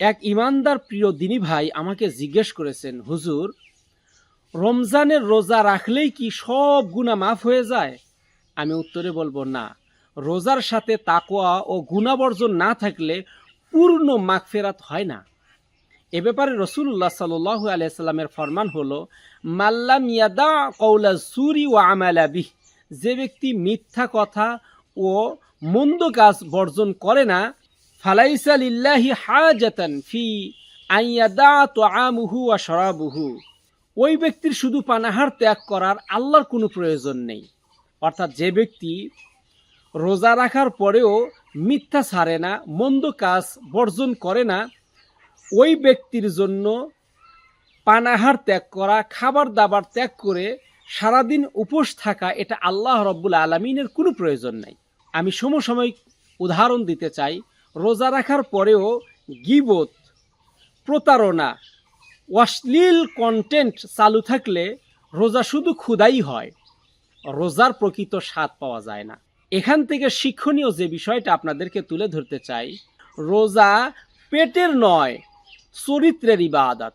এক ইমানদার প্রিয় দিনী ভাই আমাকে জিজ্ঞেস করেছেন, হুজুর, রমজানের রোজা রাখলেই কি সব গুনাহ মাফ হয়ে যায়? আমি উত্তরে বলবো, না। রোজার সাথে তাকওয়া ও গুনাহবর্জন না থাকলে পূর্ণ মাগফিরাত হয় না। এ ব্যাপারে রাসূলুল্লাহ সাল্লাল্লাহু আলাইহি সাল্লামের ফরমান হলো, মাল্লাম ইয়াদা কওলা জুরি ওয়া আমালা বিহ, যে ব্যক্তি মিথ্যা কথা ও মন্দ কাজ বর্জন করে না, ফালাইসা লিল্লাহি হাজাতান ফি আন ইয়াদা তুআমুহু ওয়া শরাবুহু, ওই ব্যক্তির শুধু পানাহার ত্যাগ করার আল্লাহর কোনো প্রয়োজন নেই। অর্থাৎ যে ব্যক্তি রোজা রাখার পরেও মিথ্যা ছাড়ে না, মন্দ কাজ বর্জন করে না, ওই ব্যক্তির জন্য পানাহার ত্যাগ করা, খাবার দাবার ত্যাগ করে সারাদিন উপোস থাকা, এটা আল্লাহ রব্বুল আলামিনের কোনো প্রয়োজন নাই। আমি সমসাময়িক উদাহরণ দিতে চাই। রোজা রাখার পরেও গীবত, প্রতারণা, অশ্লীল কন্টেন্ট চালু থাকলে রোজা শুধু ক্ষুধাই হয়, রোজার প্রকৃত স্বাদ পাওয়া যায় না। এখান থেকে শিক্ষণীয় যে বিষয়টা আপনাদেরকে তুলে ধরতে চাই, রোজা পেটের নয়, চরিত্রের ইবাদত।